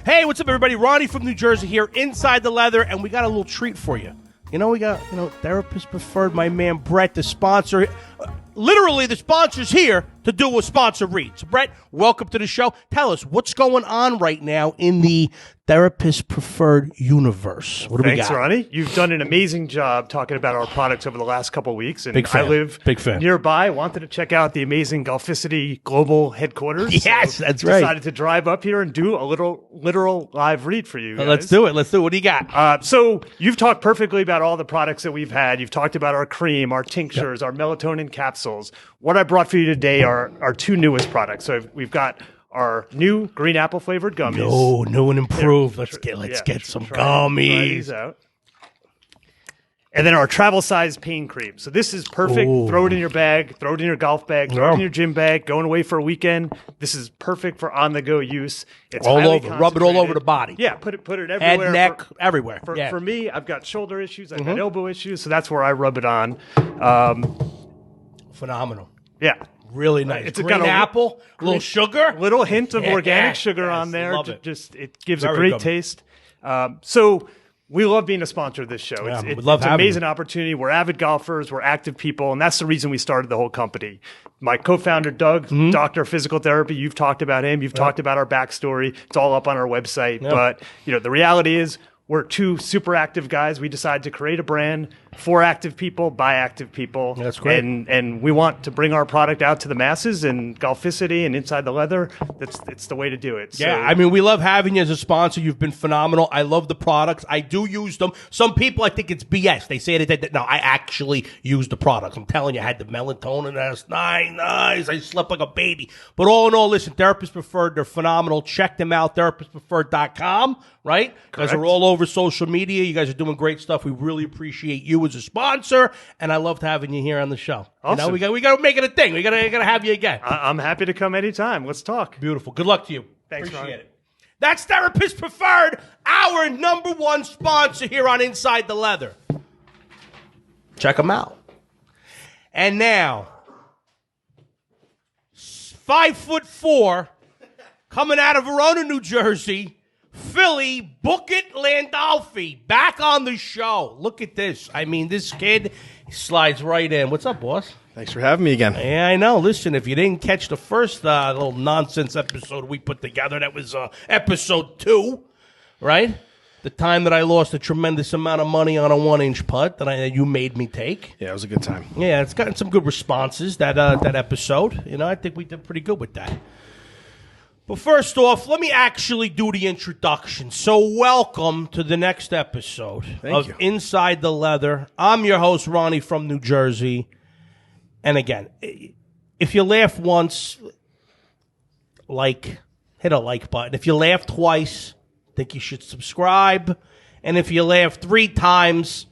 Hey, what's up, everybody? Ronnie from New Jersey here, inside the leather, and we got a little treat for you. We got, Therapist Preferred, my man Brett, the sponsor. Literally, the sponsor's here to do what sponsor reads. So, Brett, welcome to the show. Tell us, what's going on right now in the Therapist Preferred universe? What do we got? Thanks, Ronnie. You've done an amazing job talking about our products over the last couple of weeks. And Big fan. I live Big fan. nearby. Wanted to check out the amazing Golficity global headquarters. Yes, that's right. Decided to drive up here and do a literal live read for you guys. Let's do it. What do you got? So you've talked perfectly about all the products that we've had. You've talked about our cream, our tinctures, our melatonin capsules. What I brought for you today are our two newest products. So we've got our new green apple flavored gummies. No, new and improved. Let's get some gummies. Try these out. And then our travel size pain cream. So this is perfect. Ooh. Throw it in your bag, throw it in your golf bag, throw it in your gym bag, going away for a weekend. This is perfect for on the go use. It's all highly over. Rub it all over concentrated. the body. Yeah, put it everywhere. Head, neck, everywhere. For me, I've got shoulder issues, I've got elbow issues, so that's where I rub it on. Phenomenal. Yeah. Really nice. It's green got a apple, little sugar. Little hint of organic Yes, sugar on there. love it. Just it gives Very a great good. taste. So we love being a sponsor of this show. Yeah, It's we love an having amazing opportunity. We're avid golfers. We're active people, and that's the reason we started the whole company. My co-founder, Doug, doctor of physical therapy, you've talked about him. You've talked about our backstory. It's all up on our website. Yeah. But the reality is we're two super active guys. We decided to create a brand for active people, by active people. That's great. And we want to bring our product out to the masses, and Golficity and Inside the Leather, it's the way to do it. Yeah, I mean, we love having you as a sponsor. You've been phenomenal. I love the products. I do use them. Some people, I think it's BS. They say that. No, I actually use the products. I'm telling you, I had the melatonin. That's nice. I slept like a baby. But all in all, listen, Therapist Preferred, they're phenomenal. Check them out, therapistpreferred.com, right? You guys are all over social media. You guys are doing great stuff. We really appreciate you as a sponsor, and I loved having you here on the show. Awesome. We got to make it a thing. We got to have you again. I'm happy to come anytime. Let's talk. Beautiful. Good luck to you. Thanks, Appreciate Ron. it. That's Therapist Preferred, our number one sponsor here on Inside the Leather. Check them out. And now, 5'4", coming out of Verona, New Jersey, Philly, Book It Landolfi, back on the show. Look at this. I mean, this kid slides right in. What's up, boss? Thanks for having me again. Yeah, I know. Listen, if you didn't catch the first little nonsense episode we put together, that was episode 2, right? The time that I lost a tremendous amount of money on a 1-inch putt that you made me take. Yeah, it was a good time. Yeah, it's gotten some good responses, that episode. I think we did pretty good with that. But first off, let me actually do the introduction. So welcome to the next episode of Inside the Leather. I'm your host, Ronnie from New Jersey. And again, if you laugh once, hit a like button. If you laugh twice, I think you should subscribe. And if you laugh 3 times,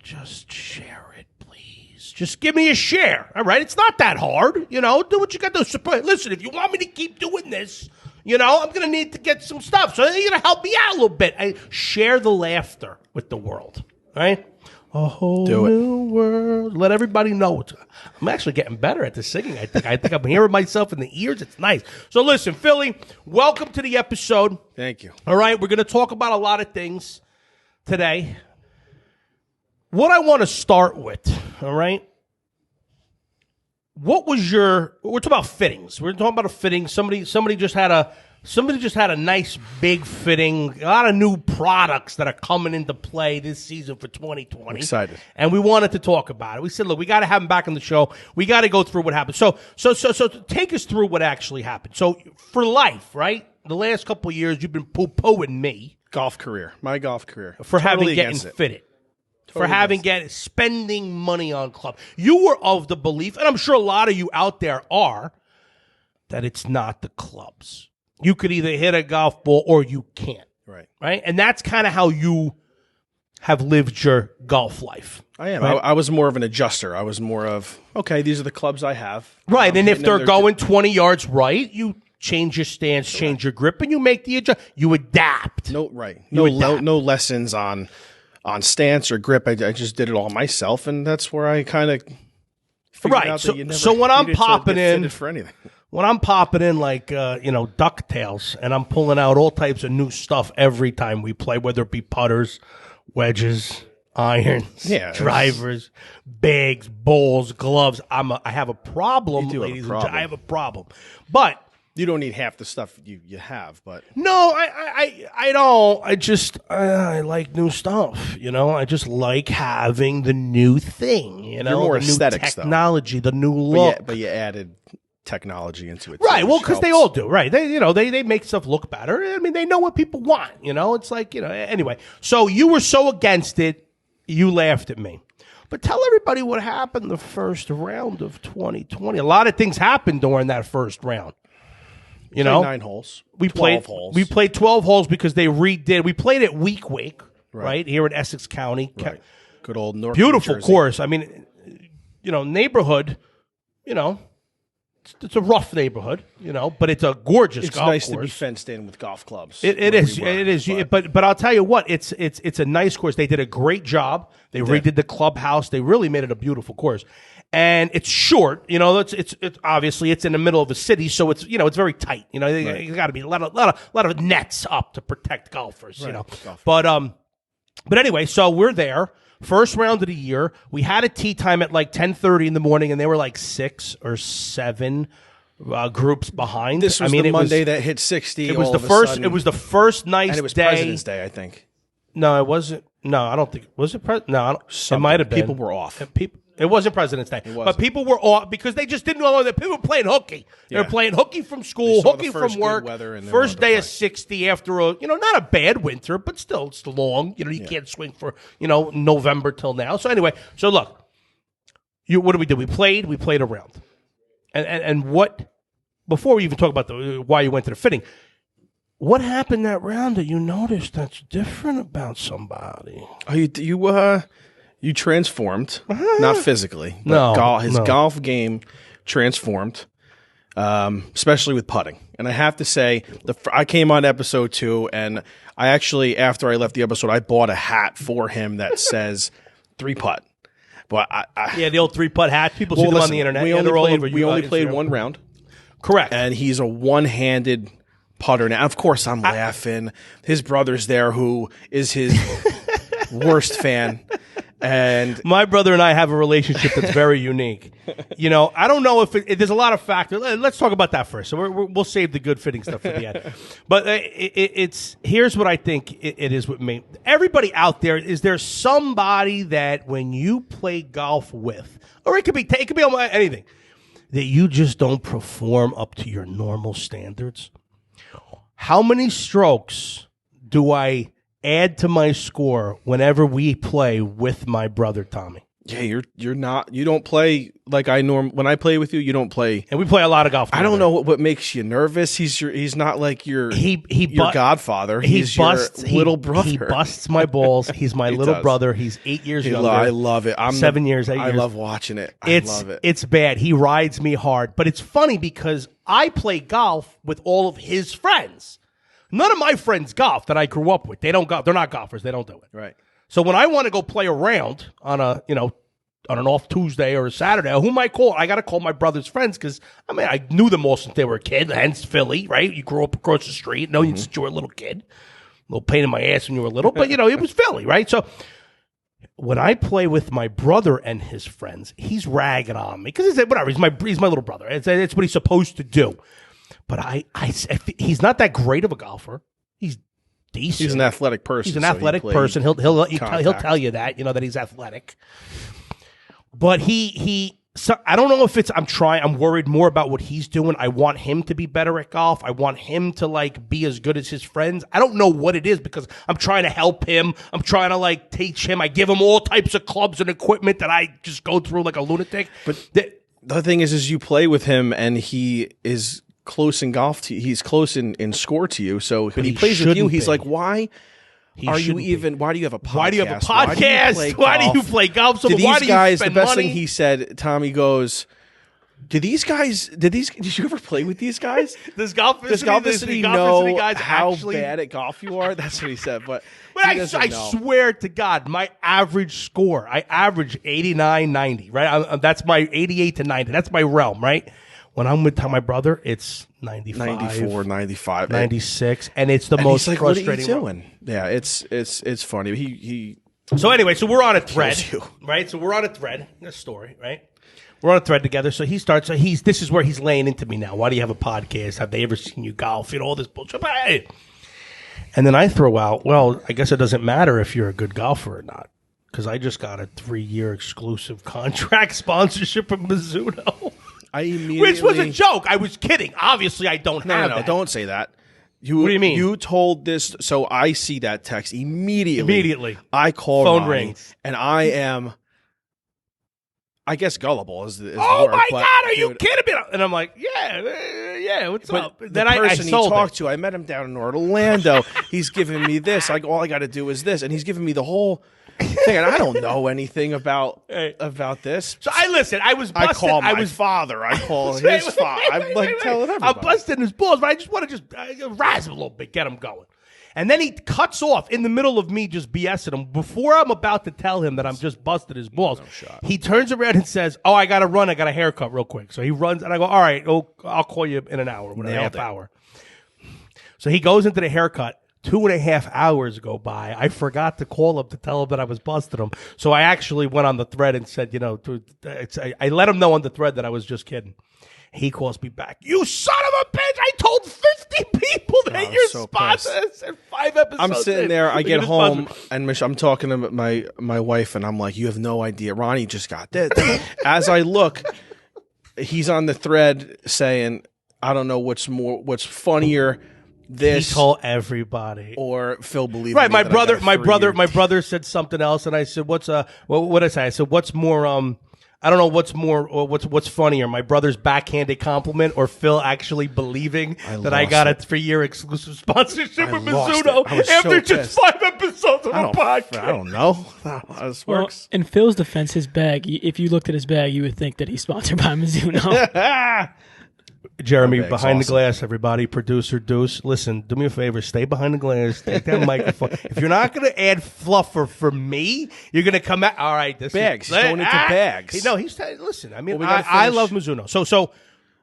just share it, please. Just give me a share, all right? It's not that hard, do what you got to do. Listen, if you want me to keep doing this, I'm going to need to get some stuff. So you're going to help me out a little bit. Share the laughter with the world, all right? A whole new world. Let everybody know. I'm actually getting better at the singing, I think. I think I'm hearing myself in the ears. It's nice. So listen, Philly, welcome to the episode. Thank you. All right, we're going to talk about a lot of things today. What I want to start with, all right? We're talking about fittings. We're talking about a fitting. Somebody just had a nice big fitting. A lot of new products that are coming into play this season for 2020. I'm excited. And we wanted to talk about it. We said, look, we got to have him back on the show. We got to go through what happened. So take us through what actually happened. So for life, right? The last couple of years, you've been poo-pooing me. My golf career. For Totally having getting against it. fitted. Totally For having spending money on club. You were of the belief, and I'm sure a lot of you out there are, that it's not the clubs. You could either hit a golf ball or you can't. Right? And that's kind of how you have lived your golf life. I am. Right? I was more of an adjuster. I was more of, okay, these are the clubs I have. Right. And if they're then going 20 yards right, you change your stance, change your grip, and you make the adjust. You adapt. No lessons on stance or grip. I just did it all myself, and that's where I kind of figured out that you never so when I'm needed to popping get in fitted for anything. when I'm popping in like DuckTales, and I'm pulling out all types of new stuff every time we play, whether it be putters, wedges, irons, drivers, bags, bowls, gloves. I have a problem, ladies and gentlemen. I have a problem, but. You don't need half the stuff you have, but no, I don't. I like new stuff. I just like having the new thing. You're more the aesthetics, new technology, the new look. But you added technology into it, right? Well, because they all do, right? They make stuff look better. I mean, they know what people want. It's like Anyway, so you were so against it, you laughed at me. But tell everybody what happened the first round of 2020. A lot of things happened during that first round. 9 holes. We 12 holes. We played 12 holes because they redid. We played it week, right here in Essex County. Right. Good old North. Beautiful course. I mean, neighborhood. It's a rough neighborhood. But it's a gorgeous golf course. It's nice to be fenced in with golf clubs. It is. But I'll tell you what. It's a nice course. They did a great job. They redid the clubhouse. They really made it a beautiful course. And it's short, it's obviously it's in the middle of a city, so it's it's very tight. There's got to be a lot of nets up to protect golfers, But anyway, so we're there. First round of the year. We had a tee time at like 10:30 in the morning, and they were like 6 or 7 groups behind. This was the Monday that hit 60. It was the first. It was the first nice day. And it was President's Day, I think. No, it wasn't. No, I don't think was it. No, it might have been. People were off. It wasn't President's Day, but people were off because they just didn't know that people were playing hooky. They were playing hooky from school, hooky from work. First day of 60 after not a bad winter, but still it's long. You can't swing for November till now. So anyway, look, what did we do? We played a round, and what before we even talk about why you went to the fitting. What happened that round that you noticed that's different about somebody? You transformed, not physically, but his golf game transformed, especially with putting. And I have to say, I came on episode 2, and I actually, after I left the episode, I bought a hat for him that says 3-putt. But the old 3-putt hat. People see them on the internet. We only played one round. Correct. And he's a one-handed putter. Now, of course, I'm laughing. His brother's there, who is his worst fan. And my brother and I have a relationship that's very unique. I don't know if there's a lot of factors. Let's talk about that first. So we'll save the good fitting stuff for the end. But here's what I think it is with me. Everybody out there, is there somebody that when you play golf with, or it could be anything, that you just don't perform up to your normal standards? How many strokes do I add to my score whenever we play with my brother Tommy? Yeah, you don't play like I when I play with you, you don't play. And we play a lot of golf together. I don't know what makes you nervous. He's not like your godfather. He's your little brother. He busts my balls. He's my little brother. He's 8 years younger. I love it. I'm 7 years, 8 years. I love watching it. I love it. It's bad. He rides me hard. But it's funny because I play golf with all of his friends. None of my friends golf that I grew up with. They don't golf. They're not golfers. They don't do it. Right. So when I want to go play a round on an off Tuesday or a Saturday, who am I call? I got to call my brother's friends because I knew them all since they were a kid. Hence Philly, right? You grew up across the street. No, since you were a little kid, a little pain in my ass when you were little, but it was Philly, right? So when I play with my brother and his friends, he's ragging on me because whatever. He's my little brother. It's what he's supposed to do. But he's not that great of a golfer. He's decent. He's an athletic person. He's an athletic person. He'll tell you that that he's athletic. But so I don't know if it's I'm worried more about what he's doing. I want him to be better at golf. I want him to be as good as his friends. I don't know what it is because I'm trying to help him. I'm trying to teach him. I give him all types of clubs and equipment that I just go through like a lunatic. But the thing is you play with him and he is close in golf to you. He's close in score to you. So when he plays with you, he's like, why are you even? Why do you have a podcast? Why do you have a podcast? Why do you play golf? So why do you spend the best money? Thing he said, Tommy goes, did you ever play with these guys? Does golf Vicinity know how bad at golf you are? That's what he said. But I swear to God, my average score, I average 89, 90, right? That's my 88 to 90. That's my realm, right? When I'm with my brother, it's 95, 94, 95, 96, and it's the and most he's like, frustrating. What are you doing? Yeah, it's funny. He So anyway, so we're on a thread, you. right? So we're on a thread. This story, right? We're on a thread together. So he starts. So this is where he's laying into me now. Why do you have a podcast? Have they ever seen you golf? You know, all this bullshit. And then I throw out, well, I guess it doesn't matter if you're a good golfer or not, because I just got a 3-year exclusive contract sponsorship from Mizuno. Which was a joke. I was kidding. Obviously, I don't have No, that. don't say that. What do you mean? You told this, so I see that text immediately. Immediately. I call Phone Ronnie, rings. and I am, I guess, gullible is the Oh word. my but, God, are you dude, kidding me? And I'm like, yeah, what's But up? the Then person I he sold talked it. to, I met him down in Orlando. He's giving me this. All I got to do is this, and he's giving me the whole thing. And I don't know anything about this. So I listen. I was busted. I call my I was father. I call his father. I'm like telling everybody. I'm busting his balls, but I just want to razz him a little bit, get him going. And then he cuts off in the middle of me just BSing him. Before I'm about to tell him that I'm just busted his balls, he turns around and says, "Oh, I got to run. I got a haircut real quick." So he runs, and I go, "All right, I'll call you in an hour, whatever, half hour." So he goes into the haircut. 2.5 hours go by. I forgot to call him to tell him that I was busting him. So I actually went on the thread and said, I let him know on the thread that I was just kidding. He calls me back. You son of a bitch! I told 50 people that you're so sponsored. 5 episodes. I'm sitting there. I get You're home, sponsored. and I'm talking to my wife, and I'm like, "You have no idea. Ronnie just got this." As I look, he's on the thread saying, "I don't know what's funnier." This He told everybody, or Phil believed right? me My that I got brother, a 3-year my brother said something else, and I said, "What's what did I say?" I said, "What's more I don't know what's more or what's funnier, my brother's backhanded compliment or Phil actually believing that I got a 3-year exclusive sponsorship with Mizuno after just 5 episodes of a podcast." I don't know how this Well, works. in Phil's defense, his bag, if you looked at his bag, you would think that he's sponsored by Mizuno. Jeremy, bag's behind the awesome. glass, everybody, producer Deuce, listen, do me a favor, stay behind the glass, take that microphone. If you're not going to add fluffer for me, you're going to come out. All right, this Bags. is He's going into bags. No, listen. I mean, Well, we gotta I finish. love Mizuno. So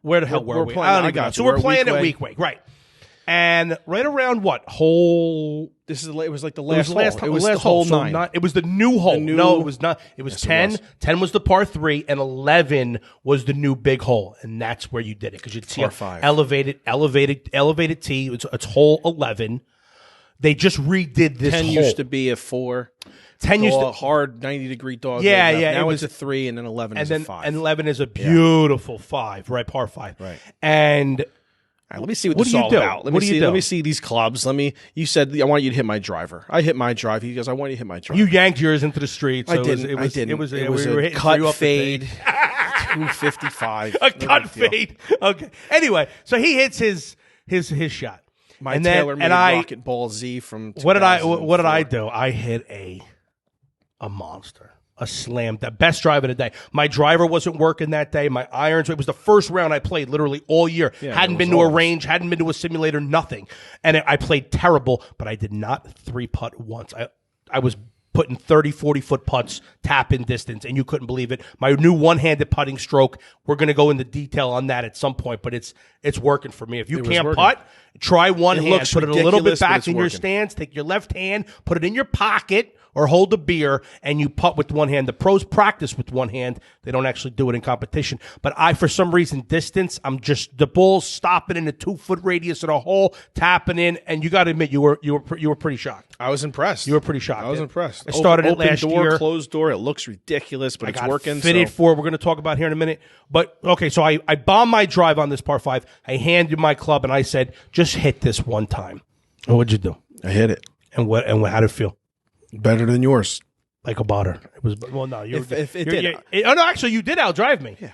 where the hell were we're we? playing- I don't I even got know. you. So we're We're playing at week week, right? And right around what hole? It was like the It last was the last hole. time. It was last the whole hole. So 9. it was the new hole. No, it was not. It was Yes, it 10. was. 10 was the par 3, and 11 was the new big hole, and that's where you did it because you'd see Par a 5. elevated tee. It's hole 11. They just redid this 10 hole. used to be a 4. 10 used to hard 90-degree dog. Yeah, leg up. yeah, Now it was- it's a 3, and then 11 and is then a 5. and 11 is a beautiful 5, right? Par 5. Right. And All right, let me see what What this do is you all do? about. Let What me do you see. do? Let me see these clubs. You said I want you to hit my driver. I hit my drive. He goes, I want you to hit my driver. you yanked yours into the street. So I didn't. It was, I didn't. It was, It we was were a hitting cut through up the fade. thing. 255. A cut fade. Okay. Anyway, so he hits his shot. My and then, tailor-made and I, rocket ball Z from. what did I 2004. do? I hit a monster. A slam, the best drive of the day. My driver wasn't working that day. My irons, it was the first round I played literally all year. Hadn't been to a range, hadn't been to a simulator, nothing. And I played terrible, but I did not 3-putt once. I was putting 30, 40-foot putts, tap in distance, and you couldn't believe it. My new one-handed putting stroke, we're going to go into detail on that at some point, but it's working for me. If you can't working. putt, try one hand, looks put it a little bit ridiculous, but back it's in your working. stance, take your left hand, put it in your pocket, or hold a beer, and you putt with one hand. The pros practice with one hand. They don't actually do it in competition. But for some reason, distance, I'm just, the ball's stopping in a 2-foot radius of the hole, tapping in, and you got to admit, you were pretty shocked. I was impressed. You were pretty shocked. I was impressed. I started it Open last door, year. closed door. It looks ridiculous, but I it's got working. fitted so. for, we're going to talk about here in a minute. But, okay, so I bombed my drive on this par 5. I handed my club, and I said, just hit this one time. And what'd you do? I hit it. And how did it feel? Better than yours. Like a botter. It was, well, no. If it did. Oh, no, actually, you did outdrive me. Yeah.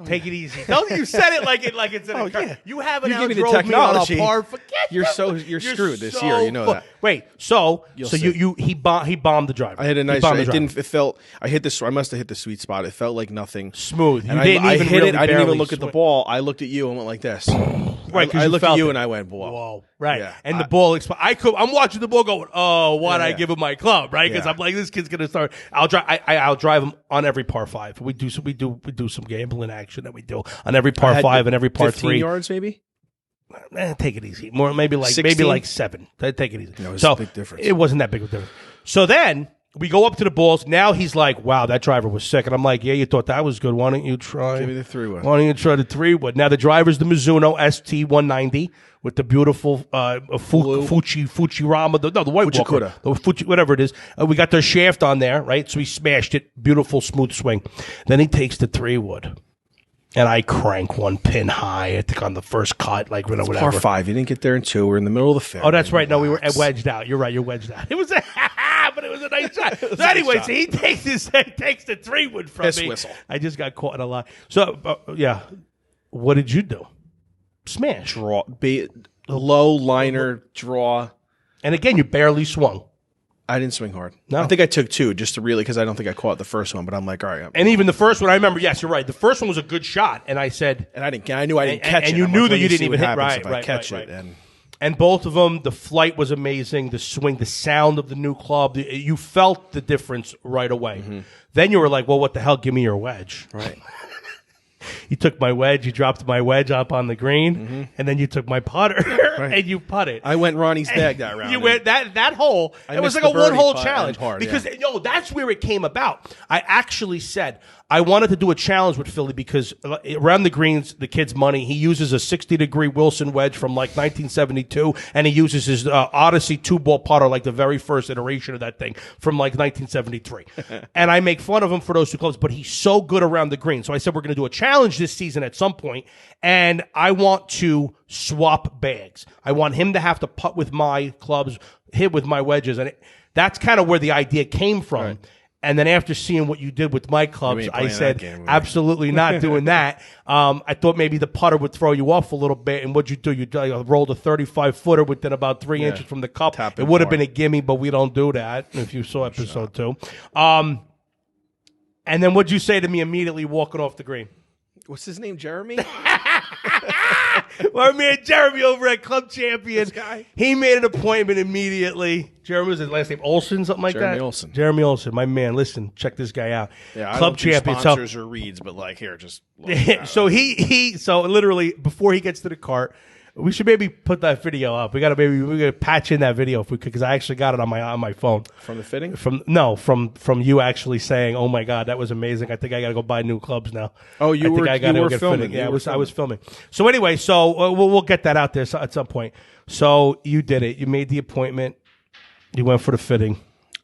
Take it easy. Don't you said it like it's an yeah. You haven't You give me the outdrove me on a technology. par. Forget You're that. you're screwed this year. You know that. Wait, so see. he bombed the driver. I hit a nice. He bombed the It driver. didn't. It felt. I hit this. I must have hit the sweet spot. It felt like nothing. Smooth. You And didn't I even hit really it. I didn't even barely look at the swing. ball. I looked at you and went like this. Right. Right, 'cause I you looked at felt you it. and I went, whoa. Whoa, right. Yeah. And the ball I'm watching the ball going, oh, why'd I Yeah. give him my club, right? Because Yeah. I'm like, this kid's gonna start. I'll drive him on every par 5. We do some gambling action that we do on every I par had 5 and every par 15 3. yards, maybe? Take it easy. More maybe like 16? 7. Take it easy. No, it was so a big difference. It wasn't that big of a difference. So then we go up to the balls. Now he's like, wow, that driver was sick. And I'm like, yeah, you thought that was good. Why don't you try? Give me the 3-wood. Why don't you try the 3-wood? Now the driver's the Mizuno ST190 with the beautiful Fujirama, the White Walker, Fuchikuta. the Fuji, whatever it is. We got their shaft on there, right? So he smashed it. Beautiful smooth swing. Then he takes the 3-wood. And I crank one pin high, I think, on the first cut, like whatever. Par 5. You didn't get there in 2. We're in the middle of the fairway. Oh, that's right. No, we were wedged out. You're right. You're wedged out. It was but it was a nice shot. So anyway, so he takes the 3-wood from Piss me. whistle. I just got caught in a lie. So yeah, what did you do? Smash. Draw. Low liner draw. And again, you barely swung. I didn't swing hard. No. I think I took 2 just to really, because I don't think I caught the first one, but I'm like, all right. And even the first one, I remember, yes, you're right. The first one was a good shot. And I said. And I knew I didn't catch it. And you I'm knew like, that let you me didn't see even what hit. happens Right, if I right, catch right. it. And both of them, the flight was amazing. The swing, the sound of the new club, you felt the difference right away. Mm-hmm. Then you were like, well, what the hell? Give me your wedge. Right. You took my wedge, you dropped my wedge up on the green, and then you took my putter and you putted. I went Ronnie's bag that round. You went that hole. It was missed like a the birdie one-hole putt challenge and hard, because that's where it came about. I actually said I wanted to do a challenge with Philly because around the greens, the kid's money. He uses a 60-degree Wilson wedge from like 1972, and he uses his Odyssey 2-ball putter, like the very first iteration of that thing from like 1973. And I make fun of him for those 2 clubs, but he's so good around the green. So I said we're going to do a challenge this season at some point, and I want to swap bags. I want him to have to putt with my clubs, hit with my wedges, and that's kind of where the idea came from. Right. And then after seeing what you did with my clubs, I said, absolutely not doing that. I thought maybe the putter would throw you off a little bit. And what'd you do? You rolled a 35-footer within about 3 inches from the cup. It would have been a gimme, but we don't do that, if you saw episode 2. And then what'd you say to me immediately walking off the green? What's his name, Jeremy? Our man Jeremy over at Club Champion. This guy? He made an appointment immediately. Jeremy was his last name Olsen, something like Jeremy that. Olsen. Jeremy Olsen, my man. Listen, check this guy out. Yeah, Club I don't do Champion. sponsors or reads, but like here, just So so literally before he gets to the cart, we should maybe put that video up. We gotta patch in that video if we could, because I actually got it on my phone. From the fitting? From you actually saying, "Oh my God, that was amazing. I think I gotta go buy new clubs now." Oh, you were filming. Fitting. Yeah, I was filming. So anyway, we'll get that out there at some point. So you did it. You made the appointment. You went for the fitting.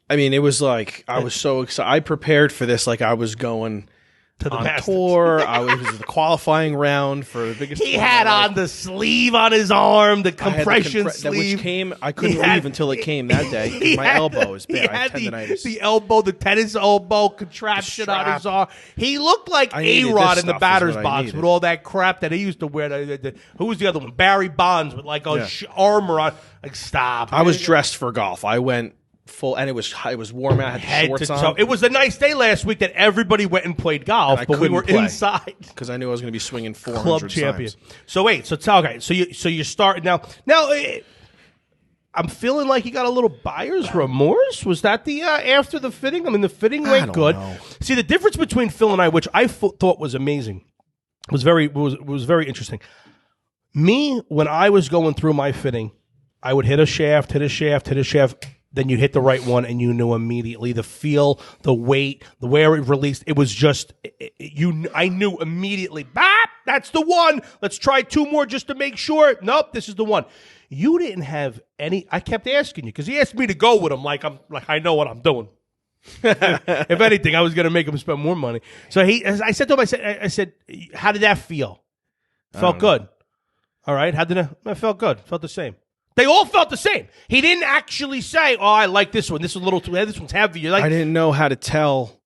I mean, it was like I was so excited. I prepared for this like I was going to the on Masters. tour. It was the qualifying round for the biggest. He had on the sleeve on his arm, the compression sleeve. Which came, I couldn't leave until it came that day. My elbow was bad. I had tendonitis. The elbow, the tennis elbow contraption on his arm. He looked like A-Rod in the batter's box with all that crap that he used to wear. Who was the other one? Barry Bonds with like armor on. Like, stop. I was dressed for golf. I went full, and it was warm out. I had shorts on. So it was a nice day last week that everybody went and played golf, but we were inside because I knew I was going to be swinging 400 Club Champion. times. So wait, so you start now. I'm feeling like you got a little buyer's remorse. Was that the after the fitting? I mean, the fitting went good. Know. See, the difference between Phil and I, which I thought was amazing, was very interesting. Me, when I was going through my fitting, I would hit a shaft. Then you hit the right one, and you knew immediately the feel, the weight, the way it released. It was just I knew immediately. Bap, that's the one. Let's try 2 more just to make sure. Nope, this is the one. You didn't have any. I kept asking you because he asked me to go with him. I know what I'm doing. If anything, I was going to make him spend more money. So I said to him, I said, how did that feel? Felt good. All right. How did it? It felt good. Felt the same. They all felt the same. He didn't actually say, "Oh, I like this one. This is a little too heavy. This one's heavy." I didn't know how to tell.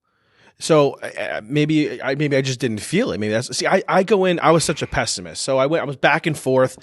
So maybe I just didn't feel it. Maybe that's I go in. I was such a pessimist. So I was back and forth.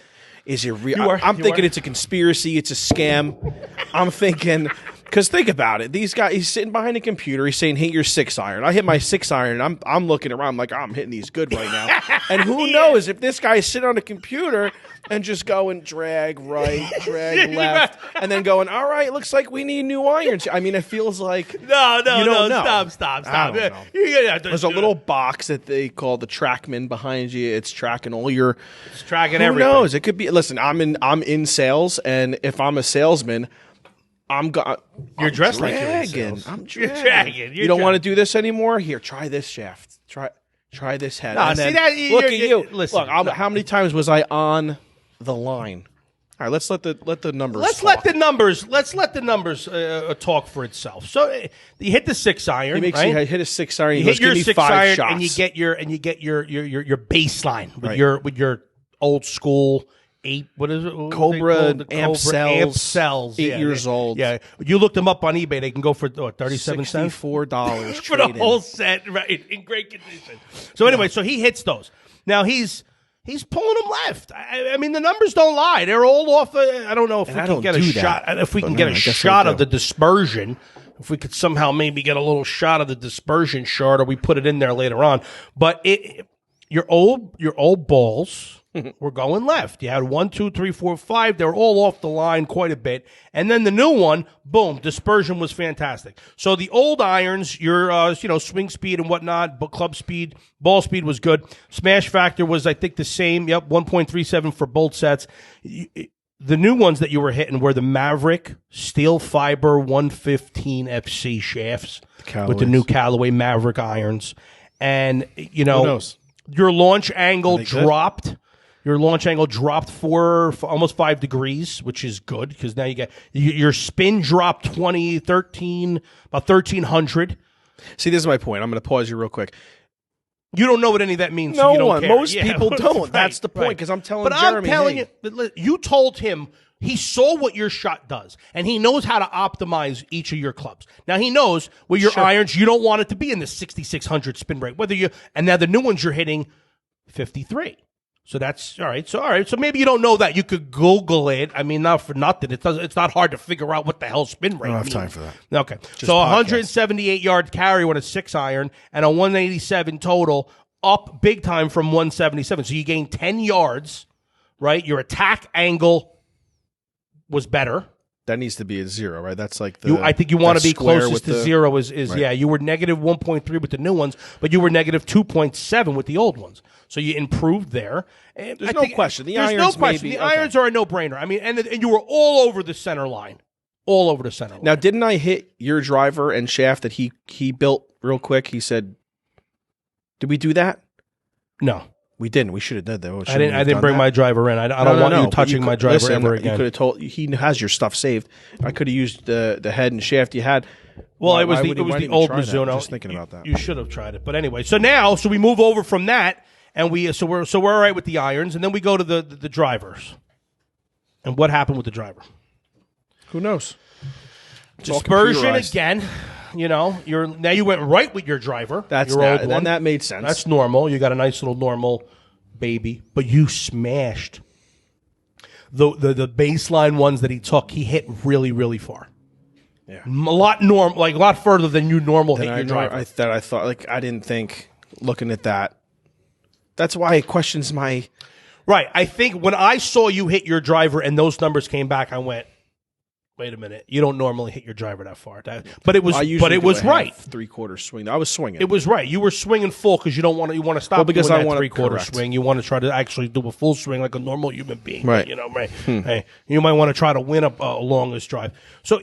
Is it real? I'm thinking it's a conspiracy. It's a scam. I'm thinking Because think about it. These guys, he's sitting behind a computer. He's saying, hit your 6-iron. I hit my 6-iron, and I'm looking around. I'm like, I'm hitting these good right now. And who knows if this guy's sitting on a computer and just going drag right, drag left, and then going, all right, looks like we need new irons. I mean, it feels like No, you don't know. Stop. I don't know. There's a little box that they call the TrackMan behind you. It's tracking all your. It's tracking Who everything. knows? It could be. Listen, I'm in sales, and if I'm a salesman, You're dressed like dragging. you're I'm You're dragging. dragging. You don't want to do this anymore? Here, try this shaft. Try this head. No, And see then that- look you're- at you. listen, Look, no. how many times was I on the line? All right, let's let the numbers. Let's talk. let the numbers talk for itself. So you hit the 6-iron. He makes right? you hit a 6-iron. You He hit goes, your give me 6 5 iron, shots. and you get your baseline with Right. your old school 8. What is it? What was Cobra they called? The amp cells, Amp cells. 8 years old. Yeah, you looked them up on eBay. They can go for 37 cents $64 for the trade-in. whole set, right? In great condition. So anyway, so he hits those. Now he's pulling them left. I mean, the numbers don't lie. They're all off. I don't know if we I can don't get a do that. shot. If we can But get no, a I guess I shot of do. the dispersion. If we could somehow maybe get a little shot of the dispersion chart, or we put it in there later on. But your old balls were going left. You had 1, 2, 3, 4, 5. They were all off the line quite a bit. And then the new one, boom, dispersion was fantastic. So the old irons, your swing speed and whatnot, but club speed, ball speed was good. Smash factor was, I think, the same. Yep, 1.37 for both sets. The new ones that you were hitting were the Maverick Steel Fiber 115 FC shafts with the new Callaway Maverick irons. And, Who knows? your launch angle Are they good? dropped. Your launch angle dropped almost 5 degrees, which is good because now you get your spin dropped 13, about 1,300. See, this is my point. I'm going to pause you real quick. You don't know what any of that means. So No you don't one. care. Most Yeah, people don't. right, That's the point, right. 'cause I'm telling but Jeremy, I'm telling hey. you told him he saw what your shot does, and he knows how to optimize each of your clubs. Now he knows with your irons, you don't want it to be in the 6,600 spin rate. And now the new ones you're hitting 53. So that's all right. So maybe you don't know that. You could Google it. I mean, not for nothing. It's not hard to figure out what the hell spin rate. I don't have means. time for that. Okay. So 178 yard carry on a 6-iron and a 187 total, up big time from 177. So you gained 10 yards, right? Your attack angle was better. That needs to be a 0, right? That's like the. I think you want to be square closest with to the- 0 is Right. yeah, you were negative 1.3 with the new ones, but you were negative 2.7 with the old ones. So you improved there. And There's I no think- question. The there's no irons question. maybe- The irons are a no-brainer. I mean, and you were all over the center line. All over the center line. Now, didn't I hit your driver and shaft that he built real quick? He said, "Did we do that?" No. We didn't. We should have did that. I didn't bring my driver in. I don't want you touching my driver ever again. You could have told. He has your stuff saved. I could have used the head and shaft you had. Well, Why- it was why the would it he- was why the didn't you old try that? Mizuno. I'm just thinking about that. You should have tried it. But anyway, so we move over from that, and we're all right with the irons, and then we go to the drivers. And what happened with the driver? Who knows? It's all Dispersion computerized. again. Now you went right with your driver. That's your that. old Then one. that made sense. That's normal. You got a nice little normal baby, but you smashed the baseline ones that he took. He hit really, really far. Yeah. A lot further than you normal hit And your driver. I thought like I didn't think looking at that. That's why it questions my. Right. I think when I saw you hit your driver and those numbers came back, I went, wait a minute. You don't normally hit your driver that far. But it was I usually do a right. half, 3/4 swing. I was swinging. It was right. You were swinging full because you want to stop because doing I that wanna- 3/4 correct. swing. You want to try to actually do a full swing like a normal human being. Right. Right. Hey, you might want to try to win up along this drive. So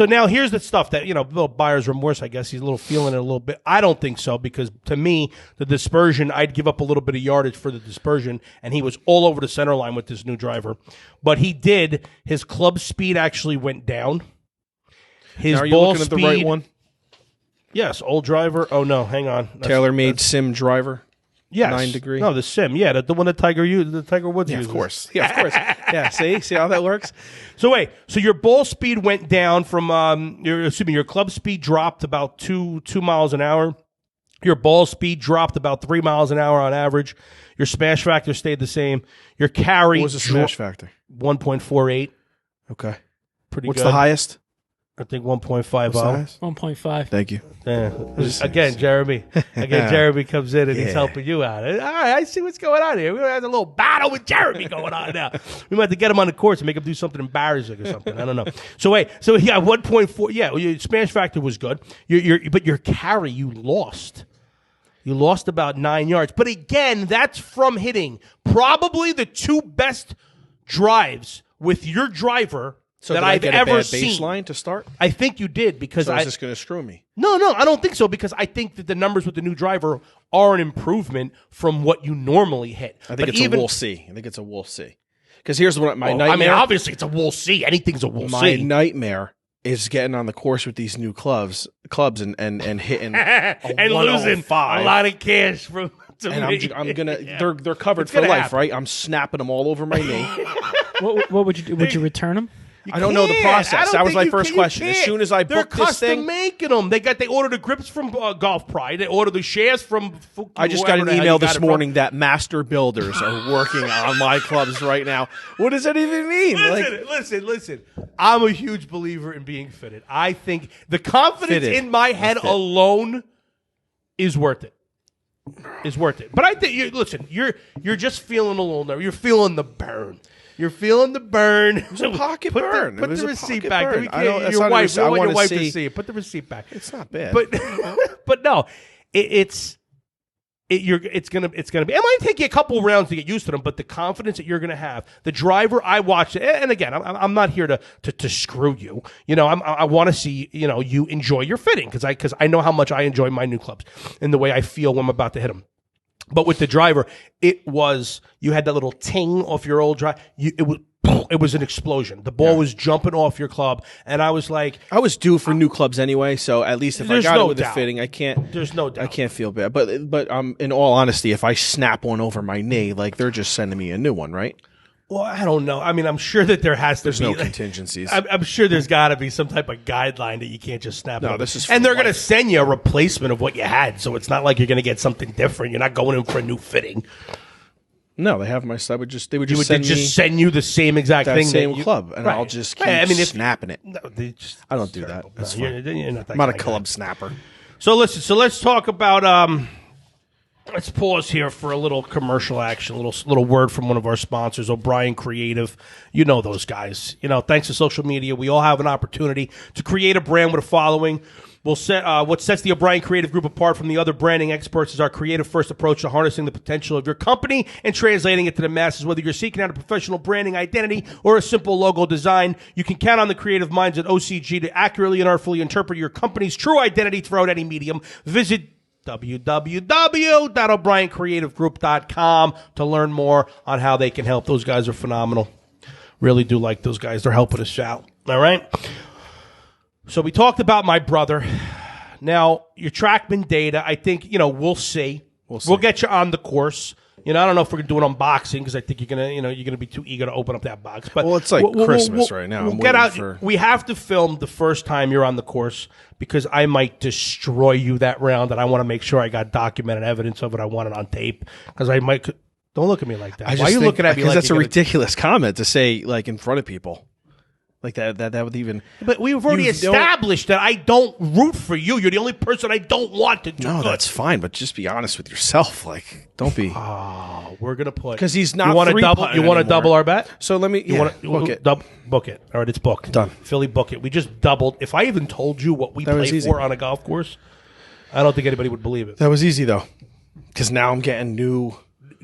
now here's the stuff that, a little buyer's remorse, I guess. He's a little feeling it a little bit. I don't think so because to me, the dispersion, I'd give up a little bit of yardage for the dispersion, and he was all over the center line with this new driver. But his club speed actually went down. His Now, are you ball looking at the speed, right one? Yes, old driver. Oh no, hang on. TaylorMade Sim driver. Yes. 9 degree. No, the Sim. Yeah, the one that Tiger Woods Yeah, uses. of course. Yeah, of course. Yeah, see how that works? So your ball speed went down from your club speed dropped about 2 miles an hour. Your ball speed dropped about 3 miles an hour on average. Your smash factor stayed the same. Your carry What was the smash factor? 1.48. Okay. Pretty What's good. the highest? I think 1.50. Size? 1.5. Thank you. Yeah. Again, Jeremy. Jeremy comes in and he's helping you out. All right, I see what's going on here. We're going to have a little battle with Jeremy going on now. We might have to get him on the course and make him do something embarrassing or something. I don't know. So 1.4. Yeah, your smash factor was good. But your carry, you lost. You lost about 9 yards. But again, that's from hitting probably the two best drives with your driver that I've ever seen. Baseline to start? I think you did because is this going to screw me? No, I don't think so because I think that the numbers with the new driver are an improvement from what you normally hit. I think we'll see. I think it's a we'll see. Because here's what my nightmare. I mean, obviously it's a we'll see. Anything's a we'll see. My nightmare is getting on the course with these new clubs and hitting and losing a lot of cash from. I'm gonna. They're covered for life, right? I'm snapping them all over my knee. What would you do? Would you return them? I don't know the process. That was my first question. As soon as I booked this thing, they're custom making them. They ordered the grips from Golf Pride. They ordered the shares from. I just got an email this morning that master builders are working on my clubs right now. What does that even mean? Listen. I'm a huge believer in being fitted. I think the confidence in my head alone is worth it. But I think you're just feeling a little nervous. You're feeling the burn. It was a pocket burn. Put the receipt back. Burn. Your wife. I want your wife to see it. Put the receipt back. It's not bad. But no, it's gonna be. It might take you a couple rounds to get used to them, but the confidence that you're gonna have, the driver. I watched it, and again, I'm not here to screw you. I want to see you enjoy your fitting because I know how much I enjoy my new clubs and the way I feel when I'm about to hit them. But with the driver, you had that little ting off your old drive. It was an explosion. The ball was jumping off your club, and I was like, I was due for new clubs anyway. So at least if I got it with the fitting, I can't. There's no doubt. I can't feel bad. But in all honesty, if I snap one over my knee, they're just sending me a new one, right? Well, I don't know. I mean, I'm sure that there's no contingencies. I'm sure there's got to be some type of guideline that you can't just snap. No, this is. And they're going to send you a replacement of what you had, so it's not like you're going to get something different. You're not going in for a new fitting. No, they have my. They would just send you the same exact thing, same club, and I'll just keep snapping it. No, I don't do that. That's fine. You're not I'm not a club snapper. So listen. So let's talk about. Let's pause here for a little commercial action, a little word from one of our sponsors, O'Brien Creative. You know those guys. Thanks to social media, we all have an opportunity to create a brand with a following. What sets the O'Brien Creative Group apart from the other branding experts is our creative-first approach to harnessing the potential of your company and translating it to the masses. Whether you're seeking out a professional branding identity or a simple logo design, you can count on the creative minds at OCG to accurately and artfully interpret your company's true identity throughout any medium. Visit www.o'briencreativegroup.com to learn more on how they can help. Those guys are phenomenal. Really do like those guys. They're helping us out. All right. So we talked about my brother. Now, your TrackMan data, I think, we'll see. We'll get you on the course. I don't know if we're going to do an unboxing because I think you're gonna be too eager to open up that box. But it's like Christmas right now. We'll get out. We have to film the first time you're on the course because I might destroy you that round, and I want to make sure I got documented evidence of it. I want it on tape because I might. Don't look at me like that. Why are you looking at me like that's a ridiculous comment to say in front of people. Like that would even. But we've already established that I don't root for you. You're the only person I don't want to do. No, that's fine. But just be honest with yourself. Don't be. Oh, we're gonna put because he's not. You want to double? You want to double our bet? So let me. Book it. Book it. All right, it's booked. Done. Philly, book it. We just doubled. If I even told you what we play for on a golf course, I don't think anybody would believe it. That was easy though, because now I'm getting new.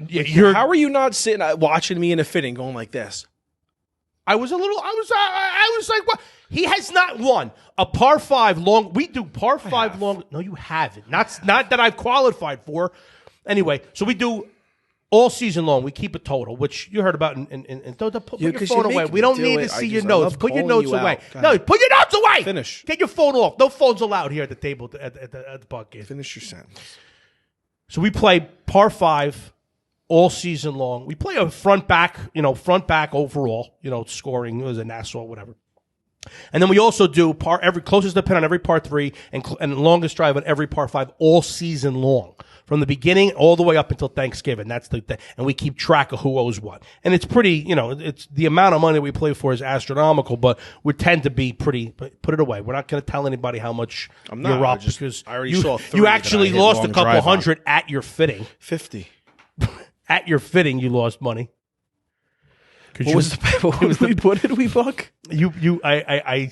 Yeah, how are you not sitting watching me in a fitting going like this? I was like, what? He has not won a par 5 long. We do par 5 long. No, you haven't. Not that I've qualified for. Anyway, so we do all season long. We keep a total, which you heard about. And put your phone away. We don't need to see your notes. Put your notes away. No, put your notes away. Finish. Get your phone off. No phones allowed here at the table at the bucket. Finish your sentence. So we play par 5. All season long. We play a front back overall, scoring. It was a Nassau, whatever. And then we also do every closest to pin on every par 3 and longest drive on every par 5 all season long, from the beginning all the way up until Thanksgiving. That's and we keep track of who owes what. And it's pretty, it's the amount of money we play for is astronomical, but we tend to be pretty. Put it away. We're not going to tell anybody how much you're up because I already saw 3 you actually lost a couple hundred at your fitting. 50 At your fitting, you lost money. What did we book? I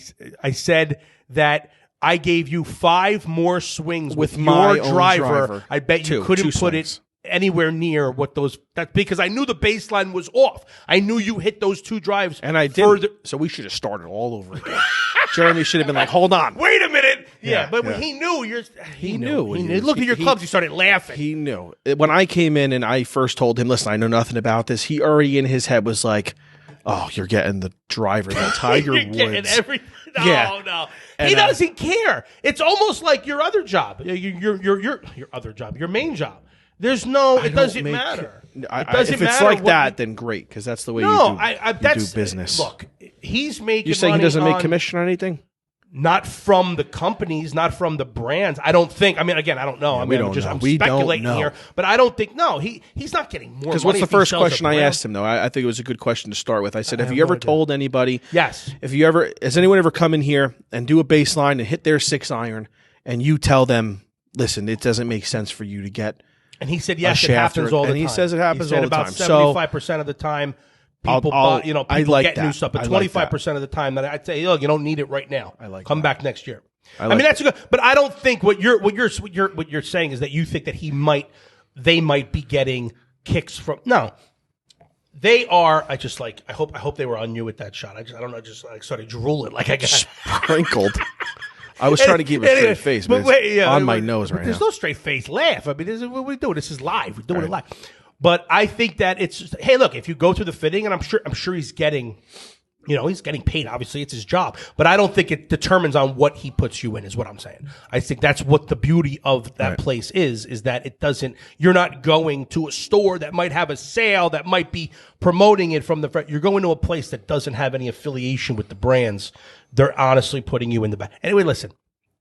said that I gave you 5 more swings with my your own driver. I bet you couldn't two put swings. it anywhere near what those. That's because I knew the baseline was off. I knew you hit those 2 drives, and I did. So we should have started all over again. Jeremy should have been like, "Hold on, wait a minute." But he knew. He knew. He looked at your clubs. He started laughing. He knew. When I came in and I first told him, "Listen, I know nothing about this," he already in his head was like, "Oh, you're getting the driver, the Tiger you're Woods." Getting everything. No. He doesn't care. It's almost like your other job. Your other job. Your main job. There's no. It doesn't matter. It doesn't if it's matter like that, then great, because that's the way you do business. Look, he's making. You saying he money doesn't make commission on anything? Not from the companies, not from the brands. I don't think. I mean, again, I don't know. I'm speculating here, but I don't think. No, he's not getting more. Because what's the first question I asked him though? I think it was a good question to start with. I said, "Have you ever told anybody? Yes. Has anyone ever come in here and do a baseline and hit their 6-iron, and you tell them, listen, it doesn't make sense for you to get." And he said, "Yes, it happens all the time." And he says it happens all the time. About 75% of the time. People like get new stuff, but 25% of the time that I'd say, look, you don't need it right now. Come back next year. I mean, that's good, but I don't think what you're saying is that you think that they might be getting kicks from. No, they are. I hope they were on you with that shot. I don't know. Just like started drooling like I got sprinkled. I was trying to keep a straight face, but on my nose right now. There's no straight face laugh. I mean, this is what we do. This is live. We're doing it live. But I think that it's, hey, look, if you go through the fitting, and I'm sure he's getting, he's getting paid. Obviously, it's his job. But I don't think it determines on what he puts you in, is what I'm saying. I think that's what the beauty of that place is that it doesn't, you're not going to a store that might have a sale that might be promoting it from the front. You're going to a place that doesn't have any affiliation with the brands. They're honestly putting you in the back. Anyway, listen.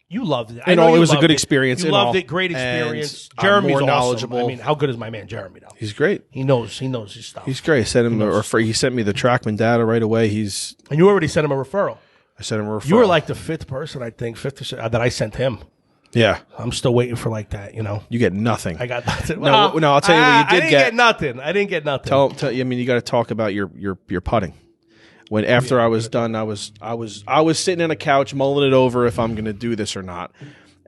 You loved it. It was a good experience. You loved it. Great experience. Jeremy's more knowledgeable. Awesome. I mean, how good is my man Jeremy, though? He's great. He knows his stuff. He's great. He sent me the TrackMan data right away. And you already sent him a referral. I sent him a referral. You were like the 5th person, I think, that I sent him. Yeah. I'm still waiting for like that, You get nothing. I got nothing. No, I'll tell you what you did get. I didn't get nothing. I mean, you got to talk about your putting. When after I was done, I was sitting on a couch mulling it over if I'm going to do this or not.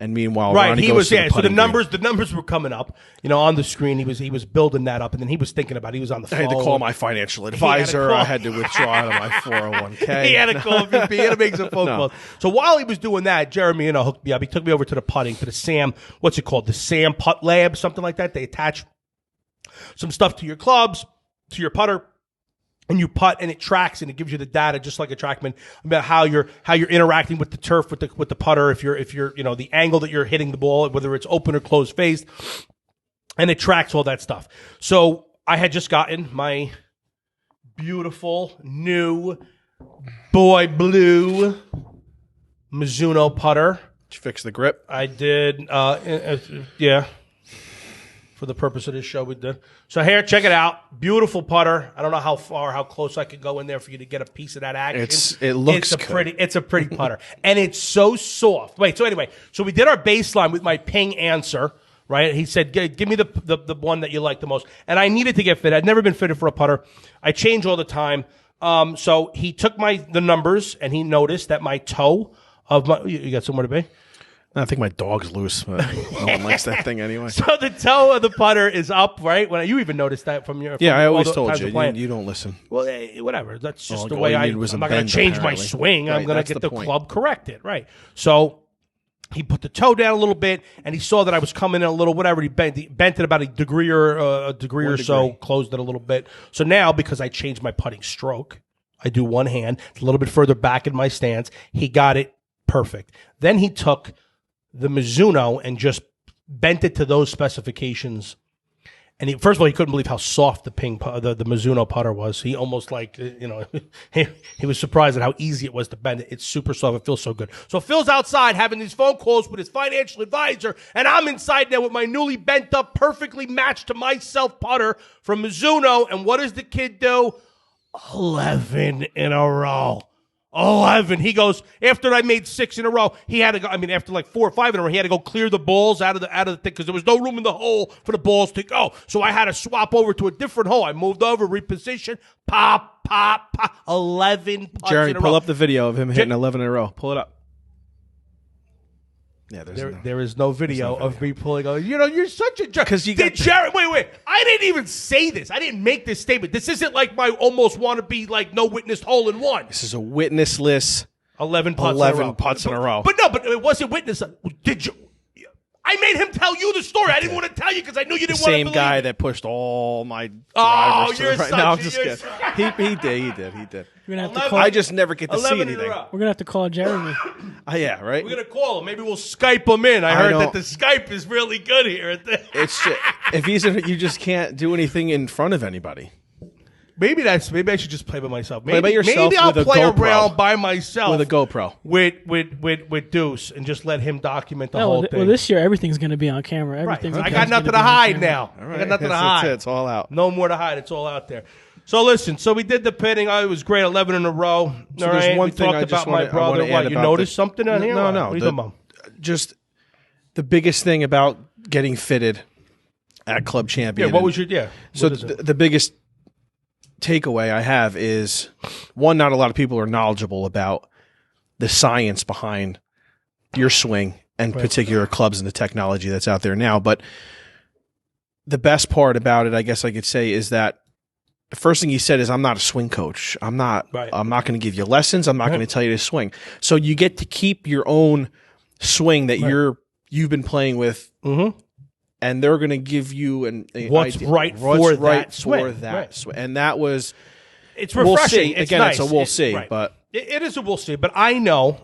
And meanwhile, Ronnie goes to the so the numbers were coming up, on the screen. He was building that up, and then he was thinking about it. He was on the phone. I had to call my financial advisor. I had to withdraw out of my 401k. He had to call me. He had to make some phone calls. So while he was doing that, Jeremy, hooked me up. He took me over to the putting, to the Sam. What's it called? The Sam Putt Lab, something like that. They attach some stuff to your clubs, to your putter. And you putt, and it tracks, and it gives you the data, just like a TrackMan, about how you're interacting with the turf, with the putter, if you're the angle that you're hitting the ball, whether it's open or closed faced, and it tracks all that stuff. So I had just gotten my beautiful new boy blue Mizuno putter. Did you fix the grip? I did. Yeah. For the purpose of this show, we did. So here, check it out. Beautiful putter. I don't know how close I could go in there for you to get a piece of that action. It's a pretty putter. And it's so soft. Wait, so anyway, we did our baseline with my ping answer, right? He said, give me the one that you like the most. And I needed to get fit. I'd never been fitted for a putter. I change all the time. So he took the numbers, and he noticed that my toe of my, you got somewhere to be? I think my dog's loose. But no one likes that thing anyway. So the toe of the putter is up, right? You even noticed that from your. I always told you. You don't listen. Well, whatever. That's just the way I'm not going to change my swing. Right, I'm going to get the club corrected, right? So he put the toe down a little bit, and he saw that I was coming in a little. Whatever, he bent it about a degree or so, closed it a little bit. So now, because I changed my putting stroke, I do one hand. It's a little bit further back in my stance. He got it perfect. Then he took the Mizuno and just bent it to those specifications, And first of all, he couldn't believe how soft the the Mizuno putter was. He almost he was surprised at how easy it was to bend it. It's super soft. It feels so good. So Phil's outside having these phone calls with his financial advisor, and I'm inside there with my newly bent up, perfectly matched to myself putter from Mizuno. And what does the kid do? 11 in a row. 11. He goes, after I made 6 in a row, he had to go, after like 4 or 5 in a row, he had to go clear the balls out of the thing because there was no room in the hole for the balls to go. So I had to swap over to a different hole. I moved over, repositioned, pop, pop, pop, 11 putts Jerry, in a pull row. up the video of him hitting 11 in a row. Pull it up. Yeah, there is no video of me pulling over. You're such a jerk. Jerry, wait. I didn't even say this. I didn't make this statement. This isn't like my almost want to be like no witnessed hole in one. This is a witnessless 11 putts in a row. But it wasn't witness. Did you? I made him tell you the story. I didn't want to tell you because I knew you didn't want to believe same guy it. that pushed all my drivers. Oh, you're right such now. a- I'm just you're kidding. He did. We're gonna have to 11 call. I just never get to 11 see in a anything. row. We're gonna have to call Jeremy. Yeah, right. We're going to call him. Maybe we'll Skype him in. I heard that don't- the Skype is really good here. It's just, if he's you just can't do anything in front of anybody. Maybe I should just play by myself. Play by yourself maybe I'll with a play GoPro. around by myself With a GoPro. with Deuce and just let him document the No, whole thing. well, this year everything's gonna be on camera. Right. Everything's. I got nothing to hide now. All I right. got nothing to That's hide. it. It's all out. No more to hide. It's all out there. So listen. So we did the pitting. It was great. 11 in a row. So all there's right. one We thing talked I just about my wanna- I brother. wanna What? add You about noticed something on here? No. What are you talking about? Just the biggest thing about getting fitted at Club Champion. Yeah. What was your So what is it? the biggest takeaway I have is, one, not a lot of people are knowledgeable about the science behind your swing and particular clubs and the technology that's out there now. But the best part about it, I guess I could say, is that the first thing he said is, I'm not a swing coach. I'm not going to give you lessons. I'm not going to tell you to swing. So you get to keep your own swing that you've been playing with. Mm-hmm. And they're going to give you What's idea. right What's for right that swing. for that Right. swing. And that was, It's we'll refreshing. see. It's Again, nice. it's a we'll see. Right. But it is a we'll see. But I know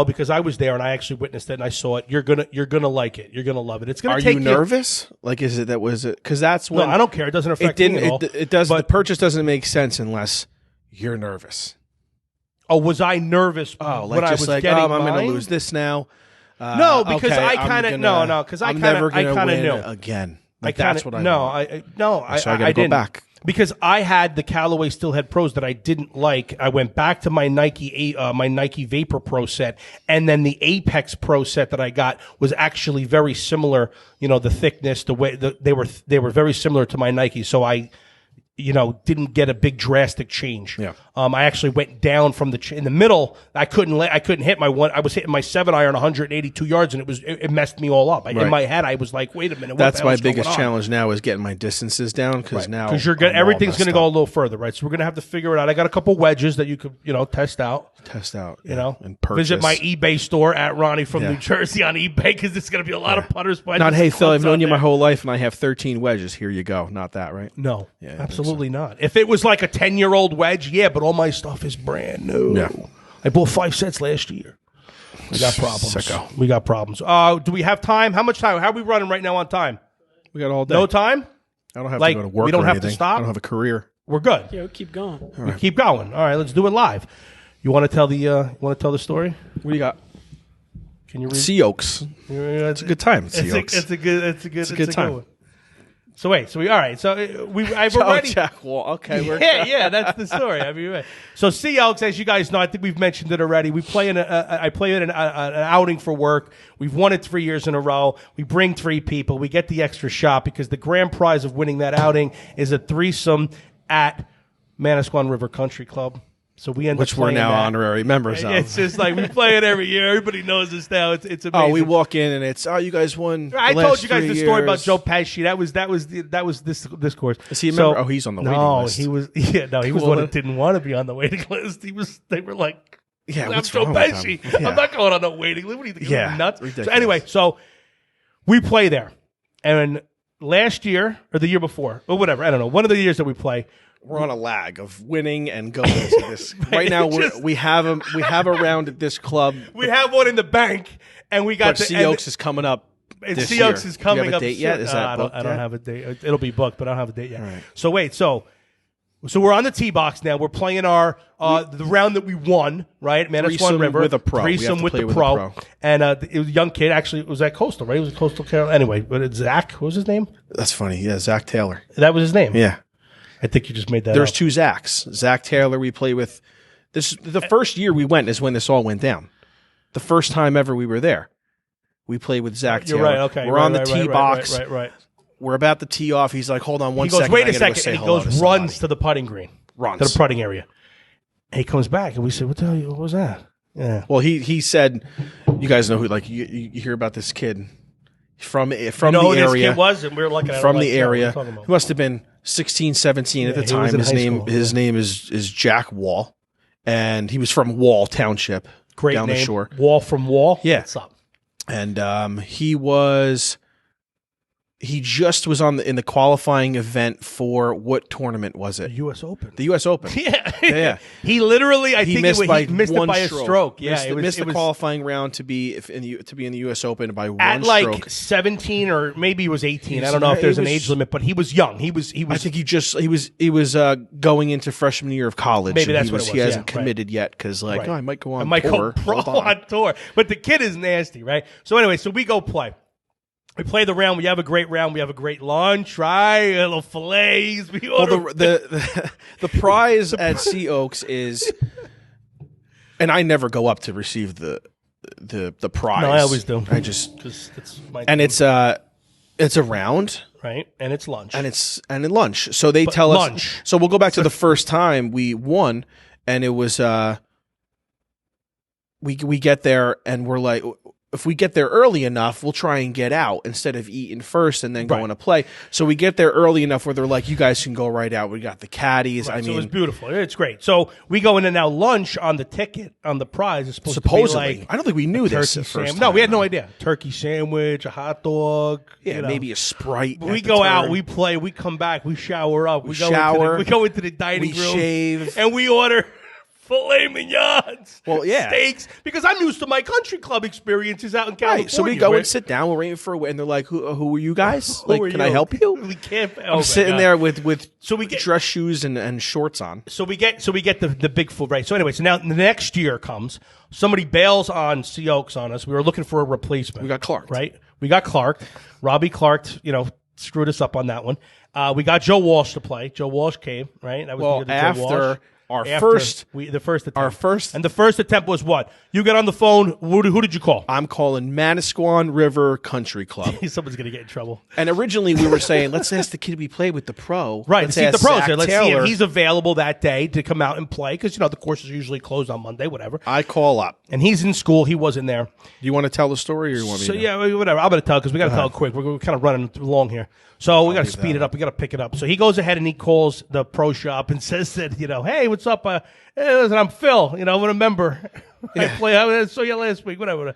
because I was there and I actually witnessed it and I saw it. You're gonna like it. You're gonna love it. It's gonna are take you nervous? Like, is it that was it? Because that's when No, I don't care. It doesn't affect it didn't. me at all. It does. But- The purchase doesn't make sense unless you're nervous. Oh, was I nervous? Oh, when like I just was like, getting I'm going mine? to lose this now. No, because okay, I I'm kind of gonna- no, because I I'm kind never of gonna win knew. again. I Like, kinda, that's what I no, want. So I I gotta go didn't. back. Because I had the Callaway Steelhead Pros that I didn't like. I went back to my Nike Vapor Pro set, and then the Apex Pro set that I got was actually very similar. The thickness, the way they were very similar to my Nike. So I, didn't get a big drastic change. Yeah. I actually went down from in the middle. I couldn't hit my one. I was hitting my 7-iron 182 yards, and it messed me all up. In Right. my head, I was like, wait a minute. What That's the my hell's going biggest on? challenge now is getting my distances down because now Because I'm everything's all going to messed go a up. little further, right? So we're going to have to figure it out. I got a couple wedges that you could, test out. Test out, And purchase. visit my eBay store at Ronnie from Yeah. New Jersey on eBay because there's going to be a lot of putters. Wedges, Not, hey Phil, I've clubs known on you my there. whole life, and I have 13 wedges. Here you go. Not that, right? No, Yeah, I think absolutely not. If it was like a 10-year-old wedge, yeah, but all my stuff is brand new. Yeah. I bought 5 sets last year. We got problems. Sicko. We got problems. Do we have time? How much time? How are we running right now on time? We got all day. No time? I don't have Like, to go to work. we don't or have to anything. stop? I don't have a career. We're good. Yeah, keep going. We keep going. All right, let's do it live. You want to tell the story? What do you got? Can you read? Sea Oaks. It's a good time at Sea Oaks. It's a good time. one. So wait, all right. So I've already. Jack Wall. Okay, we're Yeah, that's the story. So Sea Oaks, as you guys know, I think we've mentioned it already. I play in an outing for work. We've won it 3 years in a row. We bring 3 people. We get the extra shot because the grand prize of winning that outing is a threesome at Manasquan River Country Club. So we end which up we're playing now that. honorary members of. It's just like we play it every year. Everybody knows this now. It's amazing. Oh, we walk in and it's you guys won. I the told last you guys 3 the story about years. Joe Pesci. That was this course. Is he a member? Oh, he's on the waiting list. he was. Yeah, no, he was Cool. one that didn't want to be on the waiting list. They were like, Yeah, I'm what's Joe wrong with Pesci. him? Yeah. I'm not going on the waiting list. What do you think? Yeah, You're nuts. ridiculous. So anyway, we play there, and last year or the year before or whatever, I don't know. One of the years that we play. We're on a lag of winning and going to this. Right now, we have a round at this club. We have one in the bank, and we got But Sea Oaks is coming up And this Seahawks year. is coming Do you have a up date soon. yet? Is that I booked don't yet? have a date. It'll be booked, but I don't have a date yet. Right. So wait, so we're on the tee box now. We're playing our the round that we won, right? Manasquan Threesome River with a pro. We have Threesome to with play the with a pro. pro. And it was a young kid. Actually, it was at Coastal, right? It was at Coastal Carolina. Anyway, but it's Zach. What was his name? That's funny. Yeah, Zach Taylor. That was his name. Yeah. I think you just made that There's up. two Zachs. Zach Taylor we play with. This the first year we went is when this all went down. The first time ever we were there. We played with Zach You're Taylor. right. Okay. We're on the tee box. Right. We're about to tee off. He's like, hold on one He goes, second. wait I a gotta go second. say And he hello goes, to runs somebody." to the putting green. Runs. To the putting area. And he comes back, and we said, what the hell? What was that? Yeah. Well, he said, you guys know who, like, you hear about this kid from You know the who this area. kid was? And we were looking at him From like, the yeah, what are you area. talking He about? must have been 16, 17 at the Yeah, he was time. in His high name school, his name is Jack Wall. And he was from Wall Township. Great down name. the shore. Wall from Wall. Yeah. What's up? And he just was in the qualifying event for what tournament was it? The U.S. Open. The U.S. Open. Yeah. He literally, I He think missed he missed it by a stroke. Yeah. Missed it the was qualifying round to be in the U.S. Open by at one like stroke. 17 or maybe he was 18. He's- I don't know if there's an he was- age limit, but he was young. He was. I think he was going into freshman year of college. Maybe and that's what it was, He hasn't yeah, right. committed yet because Right. I might go on I might tour. go pro Hold on. on tour. But the kid is nasty, right? So anyway, so we go play. We play the round. We have a great round. We have a great lunch, right? A little fillets. We Well, order. the prize at Sea Oaks is, and I never go up to receive the prize. No, I always do. I just Because it's my and it's a round. right, and it's lunch. And it's lunch. So they tell us lunch. So we'll go back to the first time we won, and it was we get there and we're like, if we get there early enough, we'll try and get out instead of eating first and then going to play. So we get there early enough where they're like, you guys can go right out. We got the caddies. Right, I so mean, it was beautiful. It's great. So we go in and now lunch on the ticket on the prize is supposed supposedly, to be like I don't think we knew this turkey the first sandwich. time. No, we had no idea. Turkey sandwich, a hot dog. Yeah, you know. maybe a Sprite. We at the go out, turn. we play, we come back, we shower up, we shower, go into the dining we room, shave. and we order filet mignons. Well, yeah. Steaks, because I'm used to my country club experiences out in California. Right, so we go where- and sit down. We're waiting for, and they're like, "Who are you guys? Who Like, are can I help you?" We can't. Oh I'm my sitting God. there with So we get- dress shoes and shorts on. So we get the big food, right? So anyway, so now the next year comes. Somebody bails on Sea Oaks on us. We were looking for a replacement. We got Clarked. right? We got Clarked. Robbie Clarked, screwed us up on that one. We got Joe Walsh to play. Joe Walsh came, right? That was Well, the year that Joe Walsh. after our first attempt. And the first attempt was what? You get on the phone. Who did you call? I'm calling Manasquan River Country Club. Someone's gonna get in trouble. And originally we were saying, let's ask the kid we played with the pro. Right, Let's see if the ask pros Zach there. Let's see Taylor. if he's available that day to come out and play because the courses are usually closed on Monday, whatever. I call up. And he's in school. He wasn't there. Do you want to tell the story or you want me So to? yeah, whatever. I'm going to tell because we got to tell it quick. We're kind of running long here, so we got to leave speed that it up. We got to pick it up. So he goes ahead and he calls the pro shop and says that hey, what's up? Listen, I'm Phil. I'm a member. I saw you last week. Whatever.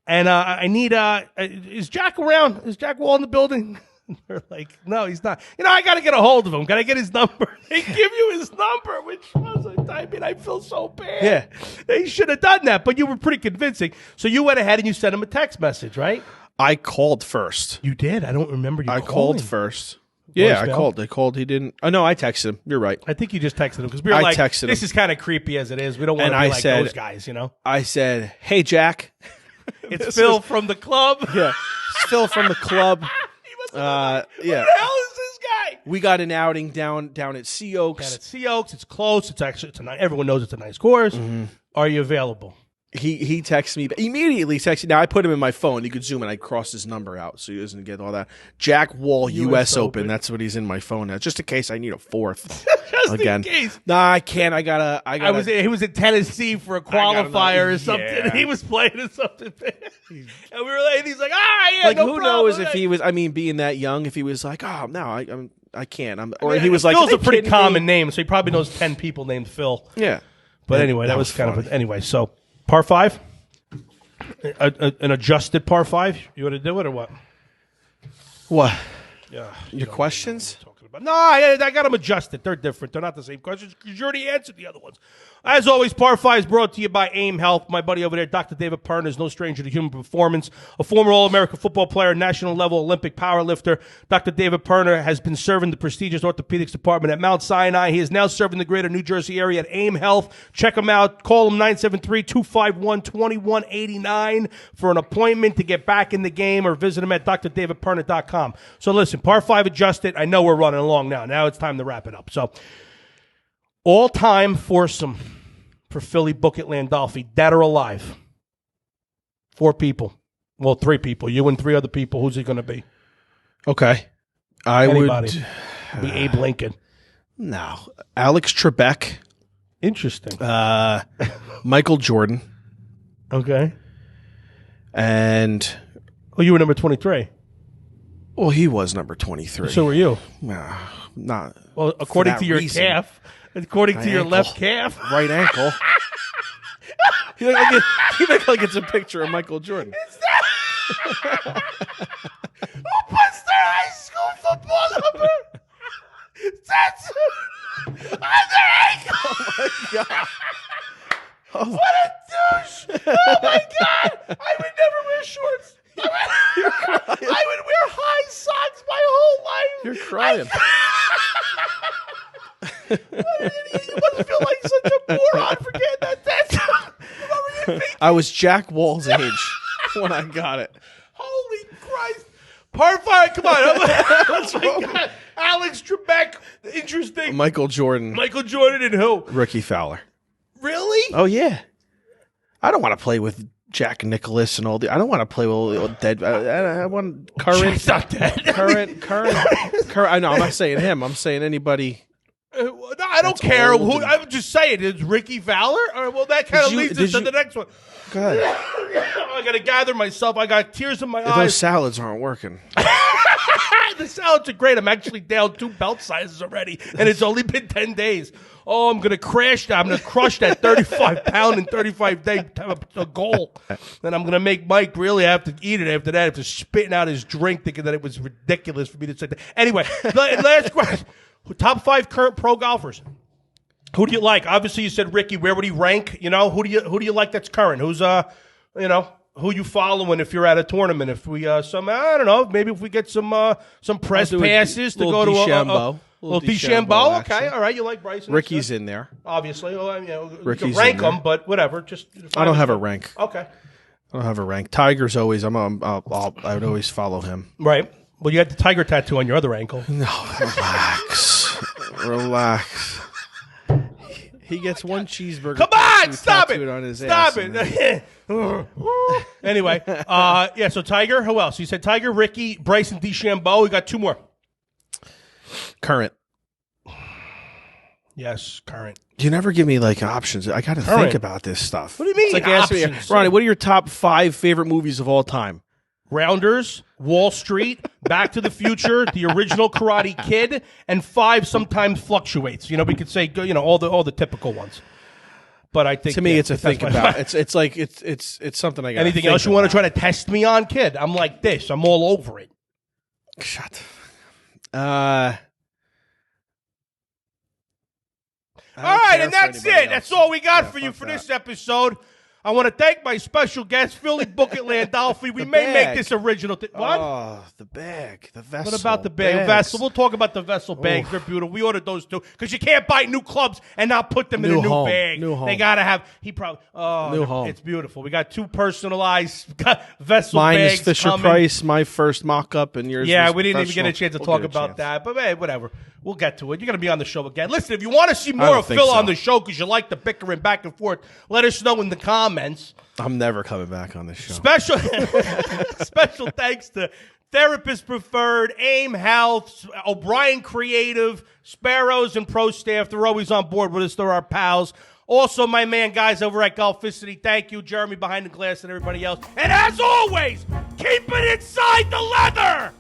And I need. Is Jack around? Is Jack Wall in the building? They're like, no, he's not. I got to get a hold of him. Can I get his number? They give you his number, which was I feel so bad. Yeah. They should have done that, but you were pretty convincing. So you went ahead and you sent him a text message, right? I called first. You did. I don't remember you. I calling. called first. Yeah, I Voicemail? called. I called. He didn't. Oh no, I texted him. You're right. I think you just texted him because we were I like, texted "This him. is kind of creepy as it is. We don't want And to be I like said- those guys." I said, "Hey Jack." It's Phil from the club. Yeah, it's Phil from the club. He must have been like, Yeah. Who the hell is this guy? We got an outing down at Sea Down Oaks. at Sea Oaks. It's close. It's nice. Everyone knows it's a nice course. Mm-hmm. Are you available? He texted me immediately. Texted. Now I put him in my phone. You could zoom in. I crossed his number out so he doesn't get all that. Jack Wall, U.S. Open. That's what he's in my phone now. Just in case I need a fourth. Just Again. in case. Nah, I can't. I gotta. He was in Tennessee for a gotta qualifier know. or something. Yeah. He was playing in something. And we were like, and he's like, yeah, like no who problem. knows if he was? I mean, being that young, if he was like, oh no, I can't. Or I mean, he was like, Phil's "Are a you pretty kidding common me?" name, so he probably knows 10 people named Phil. Yeah. But anyway, that was kind of anyway. So par 5, an adjusted par 5. You want to do it or what? What? Yeah. Your questions? about. No, I got them adjusted. They're different. They're not the same questions because you already answered the other ones. As always, Par 5 is brought to you by AIM Health. My buddy over there, Dr. David Perna, is no stranger to human performance. A former All-American football player, national level Olympic powerlifter, Dr. David Perna has been serving the prestigious orthopedics department at Mount Sinai. He is now serving the greater New Jersey area at AIM Health. Check him out. Call him 973-251-2189 for an appointment to get back in the game, or visit him at drdavidperna.com. So listen, Par 5 adjusted. I know we're running along now. Now it's time to wrap it up. So all-time foursome for Philly, Book It, Landolfi, dead or alive. 4 people. Well, 3 people. You and 3 other people. Who's it going to be? Okay. Anybody. Be Abe Lincoln. No. Alex Trebek. Interesting. Michael Jordan. Okay. And... Oh, you were number 23. Well, he was number 23. So were you. Not. Well, according to your reason. calf. According My to your ankle. left calf. Right ankle. You look like it's a picture of Michael Jordan. Who puts their high school football number? That's on their ankle. Oh, my God. What a douche. Oh, my God. I would never wear shorts. I would wear high socks my whole life. You're crying. What an idiot. You must feel like such a moron for getting that tattoo. I was Jack Wall's age when I got it. Holy Christ. Part 5, come on. Oh my God. Alex Trebek, interesting. Michael Jordan. Michael Jordan and who? Ricky Fowler. Really? Oh, yeah. I don't want to play with Jack Nicklaus and all the... I don't want to play with all the dead... I want current... Jack's not dead. Current... I know, I'm not saying him. I'm saying anybody... No, I don't That's care. old Who, and- I'm just saying, is Ricky Fowler? Or, well, that kind of leads us to the next one. Go ahead. I got to gather myself. I got tears in my Those eyes. salads aren't working. The salads are great. I'm actually down 2 belt sizes already, and it's only been 10 days. Oh, I'm going to crash that. I'm going to crush that 35-pound and 35-day goal. Then I'm going to make Mike really have to eat it after that, after spitting out his drink, thinking that it was ridiculous for me to say that. Anyway, last question. Top 5 current pro golfers. Who do you like? Obviously, you said Ricky. Where would he rank? You know, who do you like that's current? Who's who you following if you're at a tournament? If we I don't know, maybe if we get some press passes to go to a little DeChambeau. Okay, all right. You like Bryson? Ricky's in there. Obviously. Well, you can Ricky's rank in there. them, but whatever. Just I don't have a rank. Okay. I don't have a rank. Tiger's always. I would always follow him. Right. Well, you had the tiger tattoo on your other ankle. No, relax. He gets one cheeseburger. Come on, tattoo stop tattooed it. on his Stop ass it. Anyway, yeah, so Tiger, who else? You said Tiger, Ricky, Bryson DeChambeau. We got 2 more. Current. Yes, current. You never give me like options. I got to think about this stuff. What do you mean, It's like asking me, options? Ronnie, what are your top 5 favorite movies of all time? Rounders, Wall Street, Back to the Future, the original Karate Kid, and 5 sometimes fluctuates. You know, we could say, you know, all the typical ones. But I think To me, it's a that's think my- about. It's like it's something I got. Anything else you want to try to test me on, kid? I'm like this. I'm all over it. Shut. All right, and that's it. That's all we got for you for this episode. I want to thank my special guest, Philly Book It, Landolfi. We may make this original. What? Oh, the bag, the vessel. What about the bag? Vessel. We'll talk about the vessel bags. They're beautiful. We ordered those too because you can't buy new clubs and not put them in a new home. bag. New home. They gotta have. He probably. Oh, New home. It's beautiful. We got 2 personalized vessel Mine bags. is Fisher coming. Price. My first mock-up, and yours. Yeah, was we didn't even get a chance to talk about that. But hey, whatever. We'll get to it. You're going to be on the show again. Listen, if you want to see more don't of think Phil so. on the show because you like the bickering back and forth, let us know in the comments. I'm never coming back on this show. Special thanks to Therapist Preferred, AIM Health, O'Brien Creative, Sparrows, and Pro Staff. They're always on board with us. They're our pals. Also, my man, guys over at Golficity. Thank you, Jeremy behind the glass and everybody else. And as always, keep it inside the leather.